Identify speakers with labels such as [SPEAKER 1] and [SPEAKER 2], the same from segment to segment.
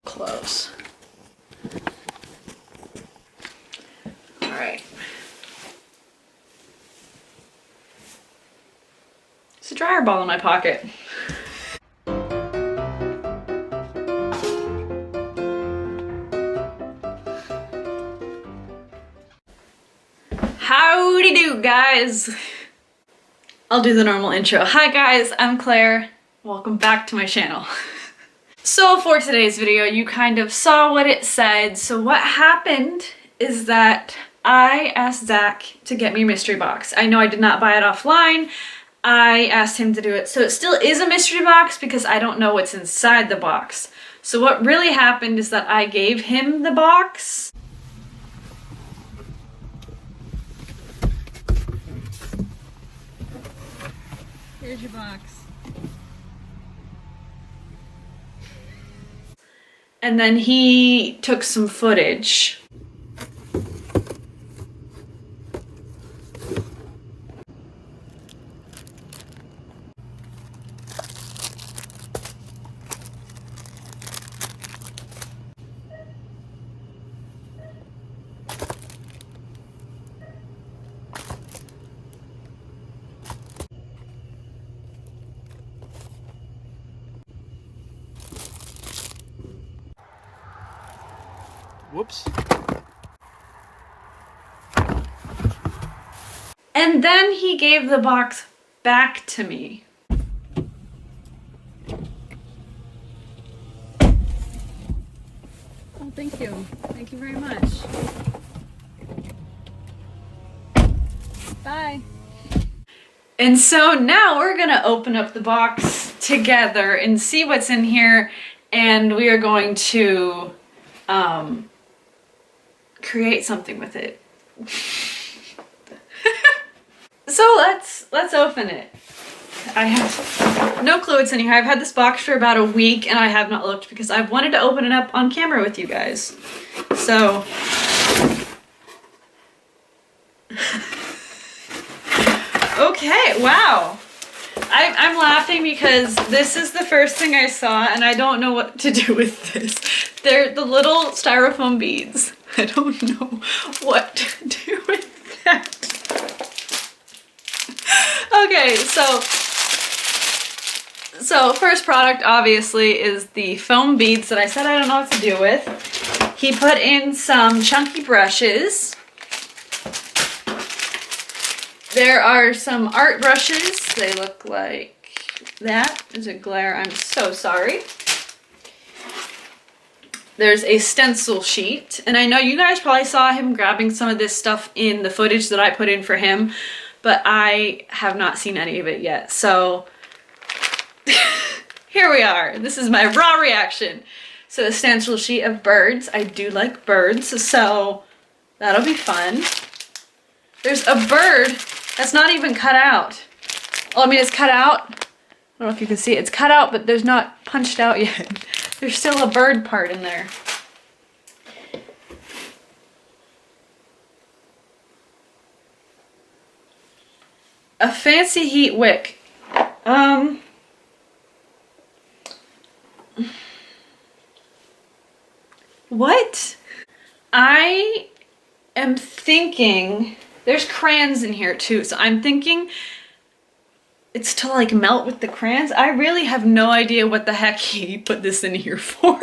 [SPEAKER 1] close. All right. There's a dryer ball in my pocket. Howdy do, guys. I'll do the normal intro. Hi guys, I'm Claire. Welcome back to my channel. So for today's video, you kind of saw what it said. So what happened is that I asked Zach to get me a mystery box. I know I did not buy it offline. I asked him to do it. So it still is a mystery box because I don't know what's inside the box. So what really happened is that I gave him the box. Here's your box. And then he took some footage.
[SPEAKER 2] Whoops.
[SPEAKER 1] And then he gave the box back to me. Oh, thank you. Thank you very much. Bye. And so now we're gonna open up the box together and see what's in here, and we are going to create something with it. So let's open it. I have no clue what's in here. I've had this box for about a week and I have not looked because I've wanted to open it up on camera with you guys. So okay, wow. I'm laughing because this is the first thing I saw and I don't know what to do with this. They're the little styrofoam beads. I don't know what to do with that. Okay, so first product obviously is the foam beads that I said I don't know what to do with. He put in some chunky brushes. There are some art brushes. They look like that. There's a glare. I'm so sorry. There's a stencil sheet. And I know you guys probably saw him grabbing some of this stuff in the footage that I put in for him, but I have not seen any of it yet. So here we are. This is my raw reaction. So a stencil sheet of birds. I do like birds, so that'll be fun. There's a bird that's not even cut out. Well, I mean, it's cut out. I don't know if you can see it. It's cut out, but there's not punched out yet. There's still a bird part in there. A fancy heat wick. What? I am thinking there's crayons in here too, so I'm thinking it's to like melt with the crayons. I really have no idea what the heck he put this in here for.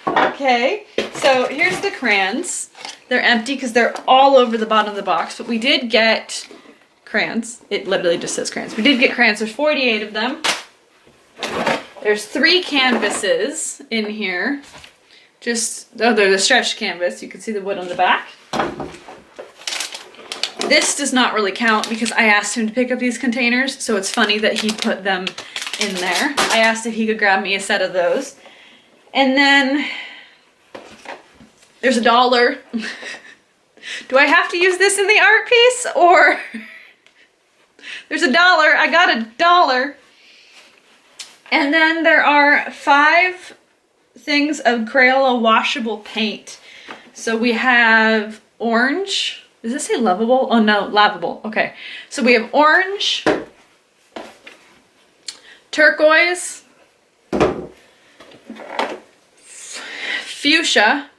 [SPEAKER 1] Okay, so here's the crayons. They're empty because they're all over the bottom of the box, but we did get crayons. It literally just says crayons. We did get crayons. There's 48 of them. There's 3 canvases in here. Oh, they're the stretched canvas. You can see the wood on the back. This does not really count because I asked him to pick up these containers, so it's funny that he put them in there. I asked if he could grab me a set of those. And then there's $1. Do I have to use this in the art piece, or there's $1. I got $1. And then there are 5 things of Crayola washable paint. So we have orange. Does this say lovable? Oh no, lavable. Okay. So we have orange, turquoise, fuchsia,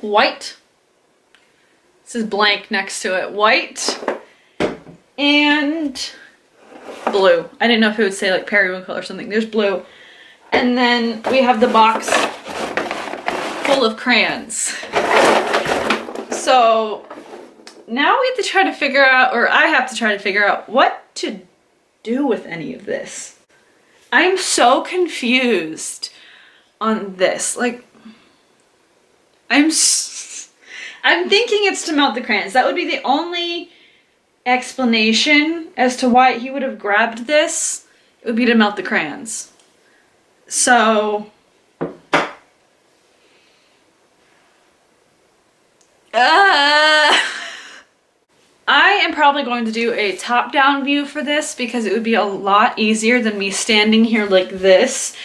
[SPEAKER 1] white, this is blank next to it, white, and blue. I didn't know if it would say like periwinkle or something. There's blue. And then we have the box full of crayons. So now we have to try to figure out, or I have to try to figure out what to do with any of this. I'm so confused on this. Like, I'm thinking it's to melt the crayons. That would be the only explanation as to why he would have grabbed this. It would be to melt the crayons. So I am probably going to do a top-down view for this because it would be a lot easier than me standing here like this,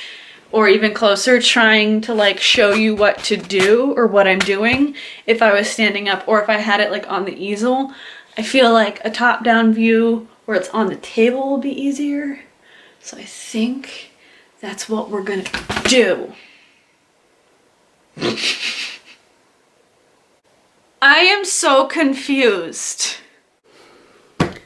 [SPEAKER 1] or even closer, trying to like show you what to do or what I'm doing if I was standing up, or if I had it like on the easel. I feel like a top-down view where it's on the table will be easier. So I think that's what we're gonna do. I am so confused.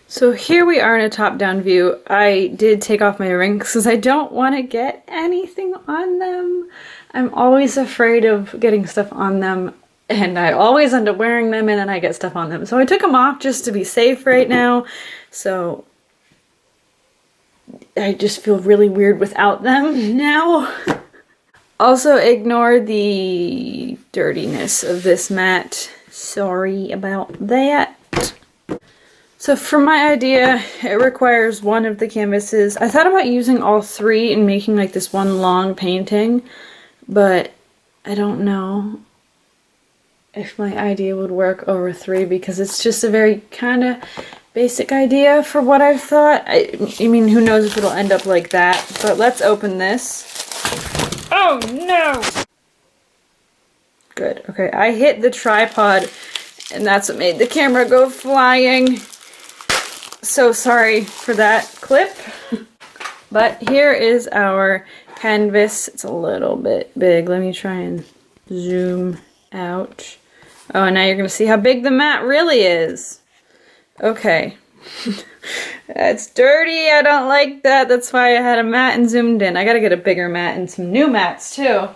[SPEAKER 1] So here we are in a top-down view. I did take off my rings because I don't want to get anything on them. I'm always afraid of getting stuff on them, and I always end up wearing them and then I get stuff on them. So I took them off just to be safe right now. So I just feel really weird without them now. Also ignore the dirtiness of this mat. Sorry about that. So for my idea, it requires one of the canvases. I thought about using all three and making like this one long painting, but I don't know if my idea would work over three because it's just a very kind of basic idea for what I've thought. I mean, who knows if it'll end up like that, but let's open this. Oh no! Good, okay, I hit the tripod and that's what made the camera go flying. So sorry for that clip. But here is our canvas. It's a little bit big. Let me try and zoom out. Oh, now you're gonna see how big the mat really is. Okay. That's dirty. I don't like that. That's why I had a mat and zoomed in. I gotta get a bigger mat and some new mats too.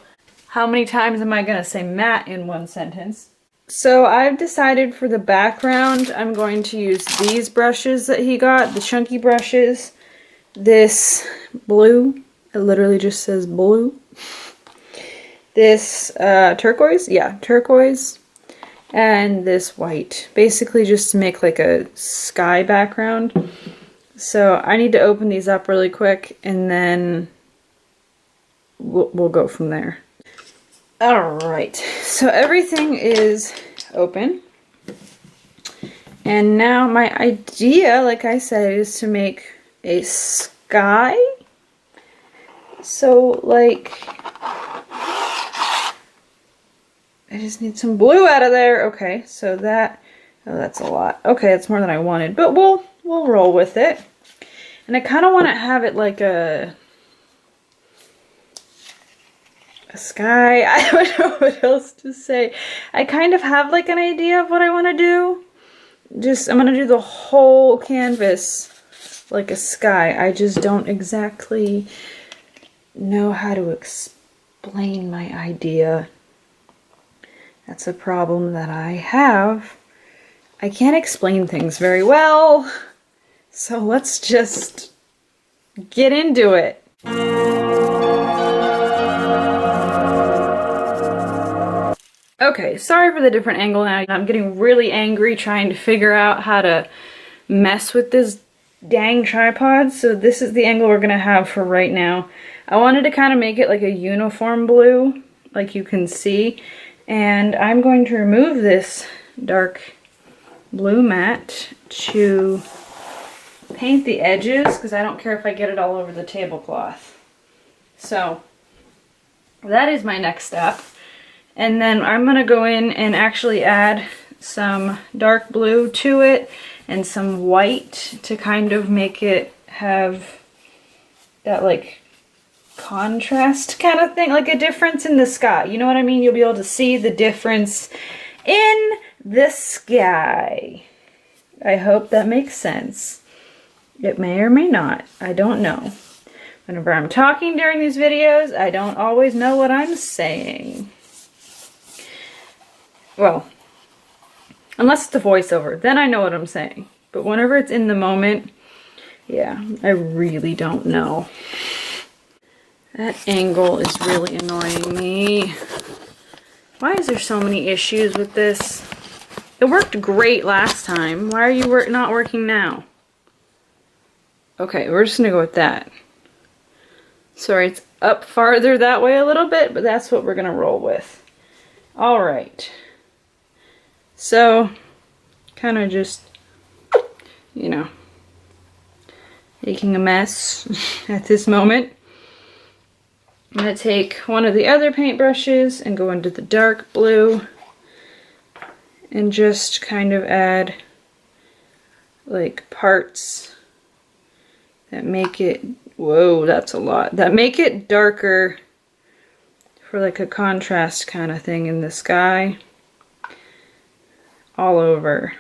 [SPEAKER 1] How many times am I gonna say mat in one sentence? So I've decided for the background, I'm going to use these brushes that he got, the chunky brushes. This blue, it literally just says blue. This turquoise, yeah, turquoise. And this white, basically just to make like a sky background. So I need to open these up really quick and then we'll go from there. Alright, so everything is open. And now my idea, like I said, is to make a sky. So like, I just need some blue out of there. Okay, so that, oh, that's a lot. Okay, that's more than I wanted, but we'll roll with it. And I kind of want to have it like a sky. I don't know what else to say. I kind of have like an idea of what I want to do. I'm going to do the whole canvas like a sky. I just don't exactly know how to explain my idea. That's a problem that I have. I can't explain things very well. So let's just get into it. Okay, sorry for the different angle now. I'm getting really angry trying to figure out how to mess with this dang tripod. So this is the angle we're gonna have for right now. I wanted to kind of make it like a uniform blue, like you can see. And I'm going to remove this dark blue mat to paint the edges because I don't care if I get it all over the tablecloth. So that is my next step. And then I'm going to go in and actually add some dark blue to it and some white to kind of make it have that like contrast kind of thing, like a difference in the sky. You know what I mean? You'll be able to see the difference in the sky. I hope that makes sense. It may or may not. I don't know. Whenever I'm talking during these videos, I don't always know what I'm saying. Well, unless it's a voiceover, then I know what I'm saying. But whenever it's in the moment, yeah, I really don't know. That angle is really annoying me. Why is there so many issues with this? It worked great last time. Why are you not working now? Okay, we're just gonna go with that. Sorry, it's up farther that way a little bit, but that's what we're gonna roll with. All right. So, kind of just, you know, making a mess at this moment. I'm gonna take one of the other paintbrushes and go into the dark blue and just kind of add like parts that make it, whoa, that's a lot, that make it darker for like a contrast kind of thing in the sky all over.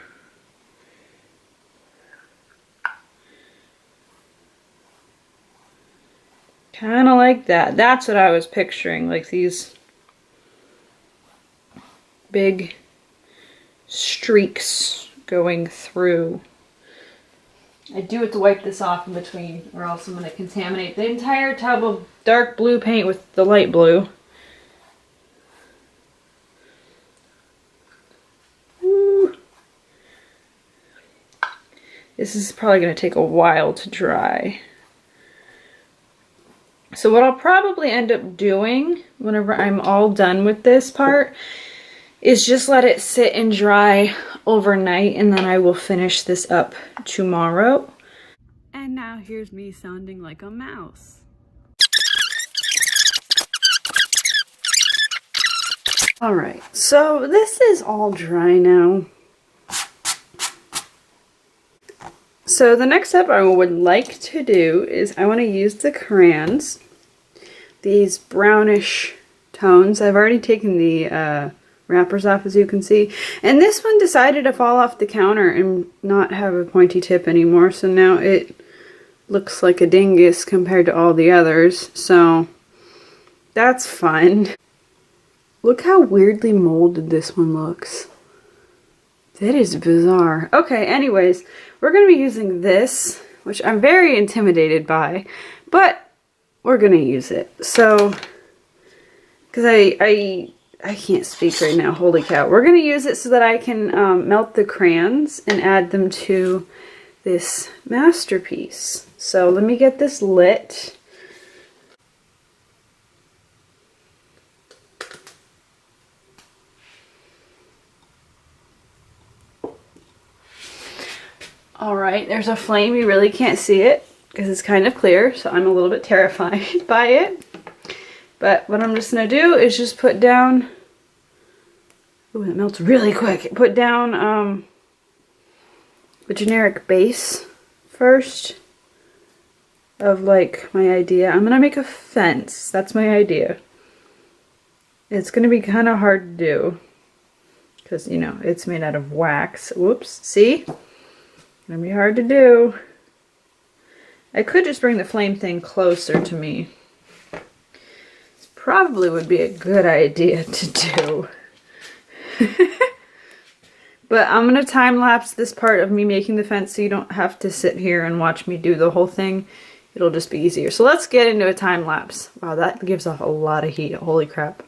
[SPEAKER 1] Kind of like that. That's what I was picturing, like these big streaks going through. I do have to wipe this off in between, or else I'm going to contaminate the entire tub of dark blue paint with the light blue. Woo. This is probably going to take a while to dry. So what I'll probably end up doing whenever I'm all done with this part is just let it sit and dry overnight, and then I will finish this up tomorrow. And now here's me sounding like a mouse. Alright, so this is all dry now. So the next step I would like to do is I want to use the crayons, these brownish tones. I've already taken the wrappers off, as you can see, and this one decided to fall off the counter and not have a pointy tip anymore, so now it looks like a dingus compared to all the others, so that's fun. Look how weirdly molded this one looks. That is bizarre. Okay, anyways, we're going to be using this, which I'm very intimidated by, but we're going to use it. So, because I can't speak right now, holy cow. We're going to use it so that I can melt the crayons and add them to this masterpiece. So let me get this lit. Alright, there's a flame. You really can't see it because it's kind of clear, so I'm a little bit terrified by it. But what I'm just going to do is just put down, ooh, it melts really quick. Put down the generic base first of like my idea. I'm going to make a fence. That's my idea. It's going to be kind of hard to do because, you know, it's made out of wax. Whoops, see? Gonna be hard to do. I could just bring the flame thing closer to me. This probably would be a good idea to do. But I'm gonna time lapse this part of me making the fence so you don't have to sit here and watch me do the whole thing. It'll just be easier. So let's get into a time lapse. Wow, that gives off a lot of heat. Holy crap.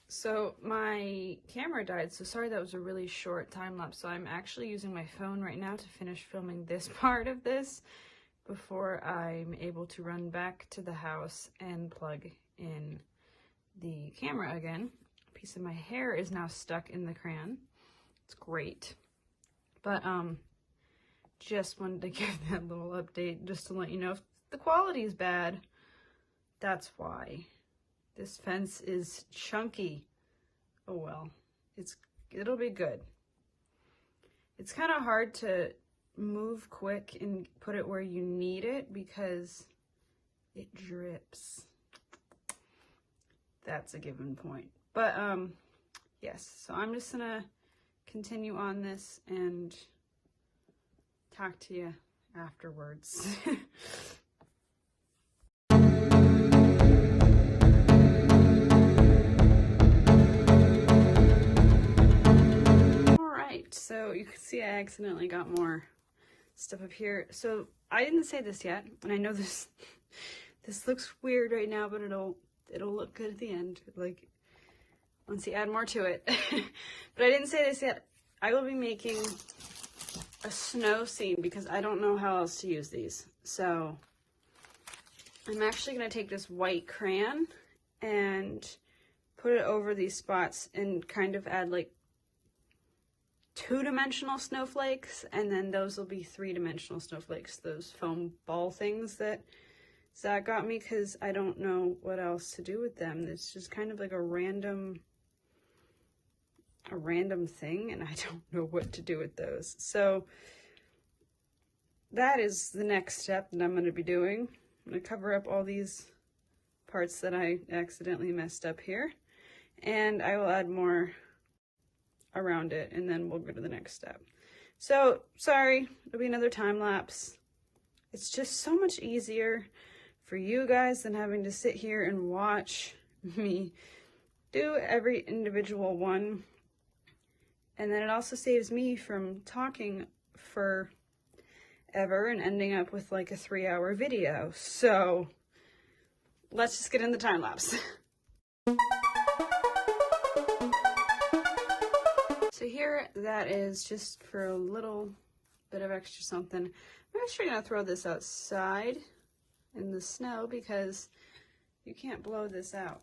[SPEAKER 1] So my camera died, so sorry that was a really short time lapse. So I'm actually using my phone right now to finish filming this part of this before I'm able to run back to the house and plug in the camera again. A piece of my hair is now stuck in the crayon. It's great. But just wanted to give that little update just to let you know if the quality is bad, that's why. This fence is chunky. Oh well, it'll be good.
[SPEAKER 3] It's kind of hard to move quick and put it where you need it because it drips. That's a given point. But yes, so I'm just gonna continue on this and talk to you afterwards. Alright, so you can see I accidentally got more stuff up here. So I didn't say this yet, and I know this looks weird right now, but it'll look good at the end, like once you add more to it. But I didn't say this yet. I will be making a snow scene because I don't know how else to use these. So I'm actually going to take this white crayon and put it over these spots and kind of add like 2-dimensional snowflakes, and then those will be 3-dimensional snowflakes, those foam ball things that Zach got me, because I don't know what else to do with them. It's just kind of like a random thing, and I don't know what to do with those. So that is the next step that I'm going to be doing. I'm going to cover up all these parts that I accidentally messed up here, and I will add more around it, and then we'll go to the next step. So sorry, it'll be another time lapse. It's just so much easier for you guys than having to sit here and watch me do every individual one. And then it also saves me from talking forever and ending up with like a 3-hour video. So let's just get in the time lapse. So here, that is just for a little bit of extra something. I'm actually gonna throw this outside in the snow because you can't blow this out.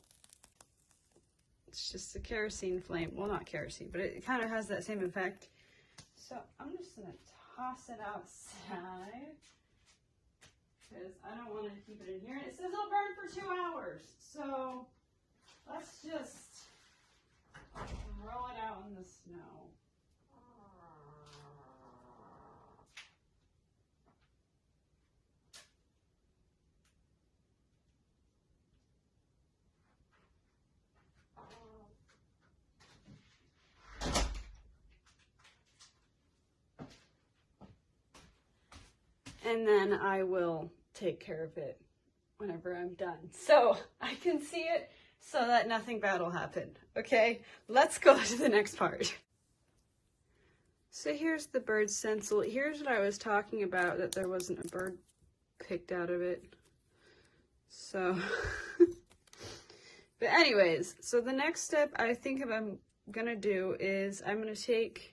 [SPEAKER 3] It's just a kerosene flame. Well, not kerosene, but it kind of has that same effect. So I'm just gonna toss it outside because I don't want to keep it in here. And it says it'll burn for 2 hours. So let's just throw it out in the snow. And then I will take care of it whenever I'm done, so I can see it so that nothing bad will happen. Okay, let's go to the next part. So here's the bird stencil. Here's what I was talking about, that there wasn't a bird picked out of it. So, but anyways, so the next step I think I'm gonna do is I'm gonna take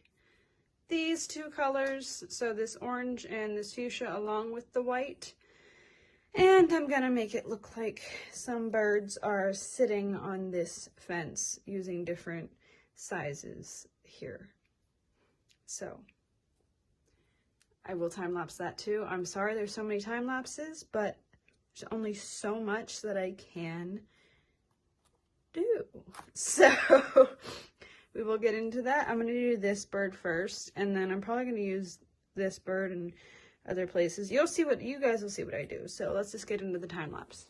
[SPEAKER 3] these 2 colors, so this orange and this fuchsia, along with the white, and I'm gonna make it look like some birds are sitting on this fence using different sizes here. So I will time lapse that too. I'm sorry there's so many time lapses, but there's only so much that I can do. So we will get into that. I'm going to do this bird first, and then I'm probably going to use this bird in other places. You guys will see what I do. So let's just get into the time lapse.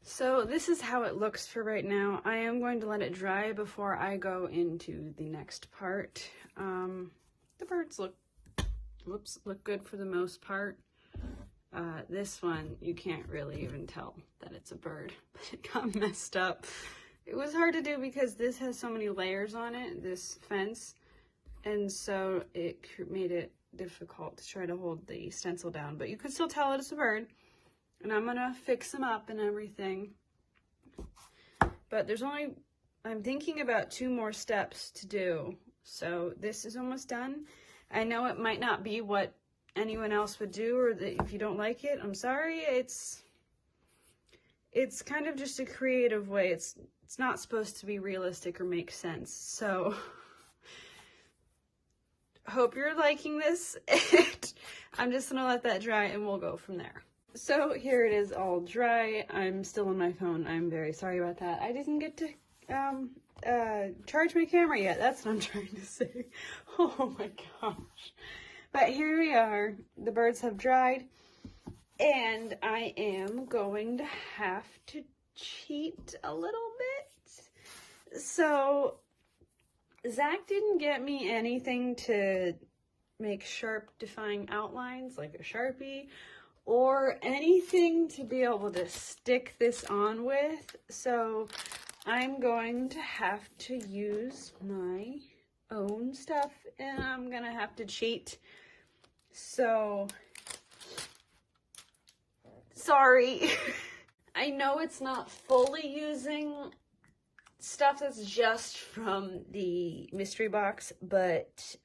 [SPEAKER 3] So this is how it looks for right now. I am going to let it dry before I go into the next part. The birds look good for the most part. This one, you can't really even tell that it's a bird, but it got messed up. It was hard to do because this has so many layers on it, this fence, and so it made it difficult to try to hold the stencil down, but you can still tell it's a bird. And I'm gonna fix them up and everything. But I'm thinking about 2 more steps to do So this is almost done. I know it might not be what anyone else would do, or that if you don't like it, I'm sorry. It's kind of just a creative way. It's not supposed to be realistic or make sense. So hope you're liking this. I'm just gonna let that dry and we'll go from there. So here it is all dry. I'm still on my phone. I'm very sorry about that. I didn't get to charge my camera yet. That's what I'm trying to say. Oh my gosh. But here we are. The birds have dried. And I am going to have to cheat a little bit. So Zach didn't get me anything to make sharp defying outlines like a Sharpie or anything to be able to stick this on with. So I'm going to have to use my own stuff and I'm gonna have to cheat. So sorry. I know it's not fully using stuff that's just from the mystery box, but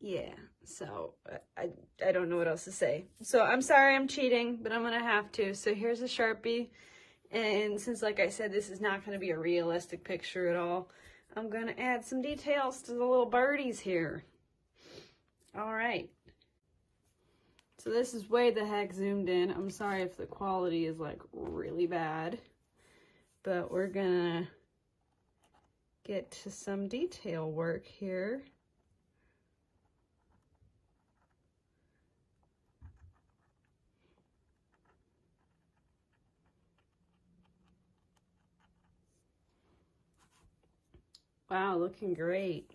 [SPEAKER 3] yeah, so I don't know what else to say. So I'm sorry I'm cheating, but I'm gonna have to. So here's a Sharpie, and since, like I said, this is not gonna be a realistic picture at all, I'm gonna add some details to the little birdies here. All right. So this is way the heck zoomed in. I'm sorry if the quality is like really bad, but we're gonna get to some detail work here. Wow, looking great.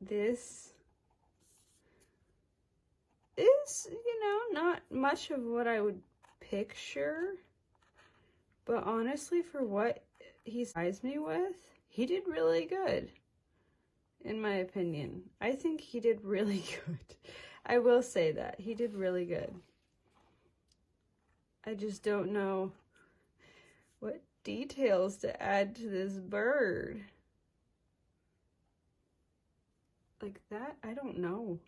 [SPEAKER 3] This is, not much of what I would picture, but honestly, for what he surprised me with, he did really good, in my opinion. I think he did really good. I will say that. He did really good. I just don't know what details to add to this bird. Like that? I don't know.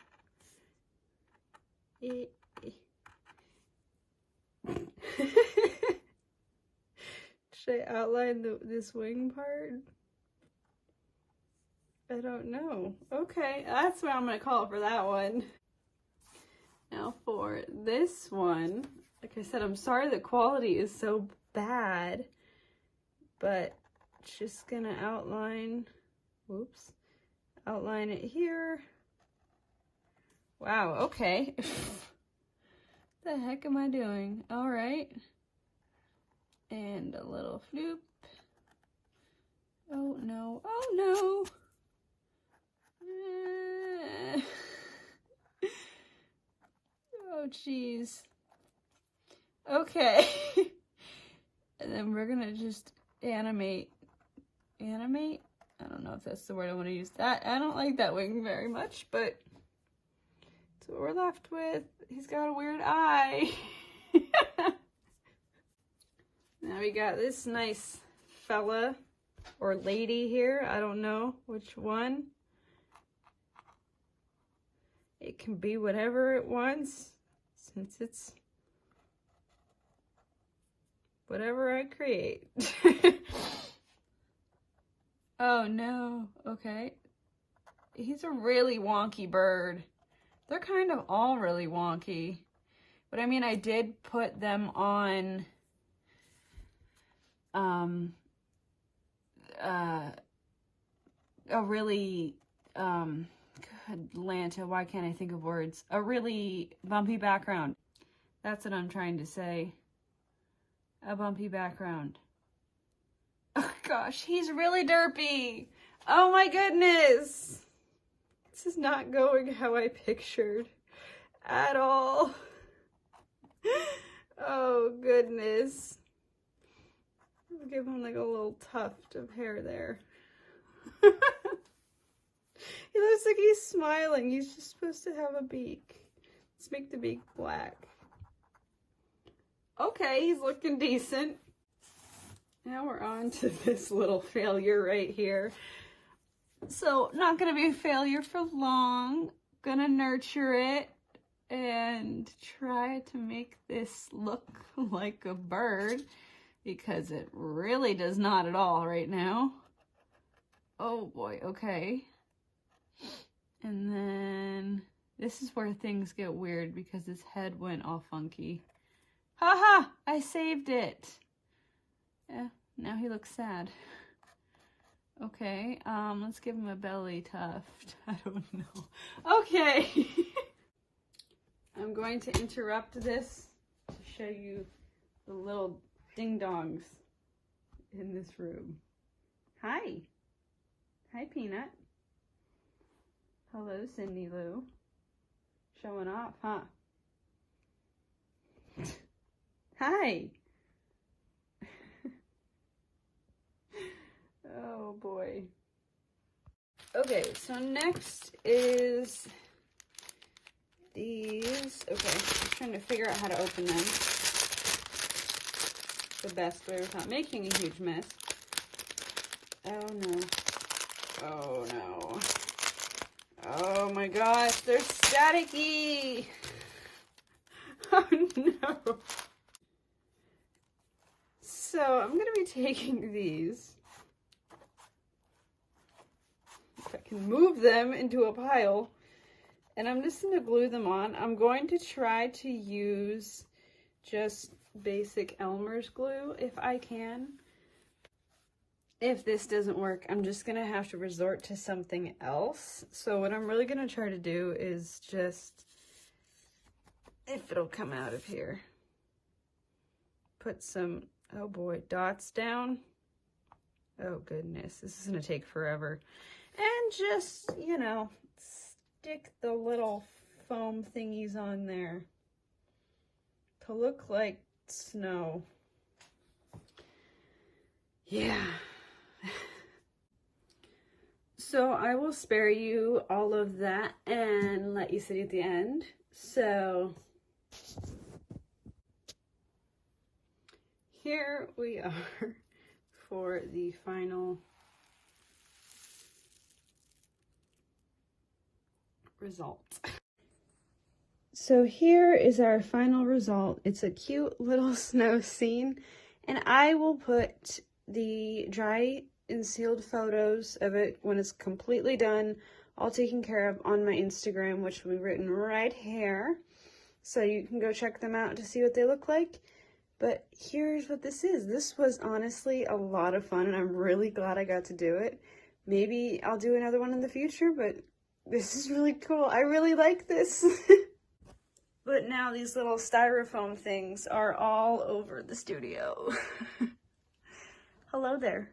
[SPEAKER 3] Should I outline this wing part? I don't know. Okay, that's what I'm gonna call it for that one. Now for this one, like I said, I'm sorry the quality is so bad, but just gonna outline, whoops, outline it here. Wow, okay. The heck am I doing? All right. And a little floop. Oh no, oh no. Oh geez. Okay. And then we're gonna just animate. Animate? I don't know if that's the word I want to use. I don't like that wing very much, but that's what we're left with. He's got a weird eye. Now we got this nice fella or lady here. I don't know which one. It can be whatever it wants, since it's whatever I create. Oh no, okay. He's a really wonky bird. They're kind of all really wonky. But I mean, I did put them on a really good Lanta, why can't I think of words? A really bumpy background. That's what I'm trying to say. A bumpy background. Oh gosh, he's really derpy. Oh my goodness. This is not going how I pictured at all. Oh goodness. I'll give him like a little tuft of hair there. He looks like he's smiling. He's just supposed to have a beak. Let's make the beak black. Okay, he's looking decent. Now we're on to this little failure right here. So not gonna be a failure for long. Gonna nurture it and try to make this look like a bird, because it really does not at all right now. Oh boy, okay. And then this is where things get weird because his head went all funky. Haha, I saved it. Yeah, now he looks sad. Okay, let's give him a belly tuft. I don't know. Okay. I'm going to interrupt this to show you the little ding-dongs in this room. Hi. Hi, Peanut. Hello, Cindy Lou. Showing off, huh? Hi. Oh boy. Okay, so next is these. Okay, I'm trying to figure out how to open them the best way without making a huge mess. Oh no. Oh no. Oh my gosh, they're staticky. Oh no. So I'm going to be taking these. If I can move them into a pile. And I'm just going to glue them on. I'm going to try to use just basic Elmer's glue if I can. If this doesn't work, I'm just going to have to resort to something else. So what I'm really going to try to do is just, if it'll come out of here, put some, oh boy, dots down. Oh goodness, this is going to take forever. And just, you know, stick the little foam thingies on there to look like snow. Yeah. So I will spare you all of that and let you see at the end. So here we are for the final result. So here is our final result. It's a cute little snow scene, and I will put the dry and sealed photos of it when it's completely done, all taken care of, on my Instagram, which will be written right here. So you can go check them out to see what they look like. But here's what this is. This was honestly a lot of fun, and I'm really glad I got to do it. Maybe I'll do another one in the future, but this is really cool. I really like this. But now these little styrofoam things are all over the studio. Hello there.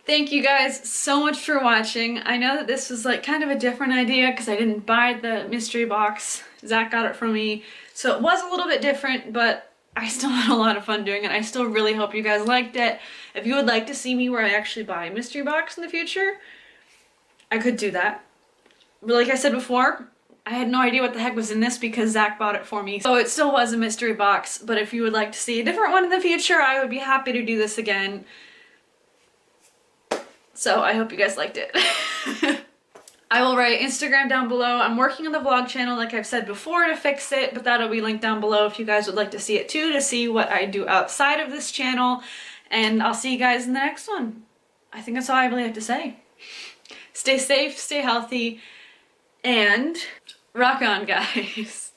[SPEAKER 1] Thank you guys so much for watching. I know that this was like kind of a different idea because I didn't buy the mystery box. Zach got it for me. So it was a little bit different, but I still had a lot of fun doing it. I still really hope you guys liked it. If you would like to see me where I actually buy a mystery box in the future, I could do that. But like I said before, I had no idea what the heck was in this because Zach bought it for me. So it still was a mystery box, but if you would like to see a different one in the future, I would be happy to do this again. So I hope you guys liked it. I will write Instagram down below. I'm working on the vlog channel like I've said before to fix it, but that'll be linked down below if you guys would like to see it too, to see what I do outside of this channel. And I'll see you guys in the next one. I think that's all I really have to say. Stay safe, stay healthy, and rock on, guys.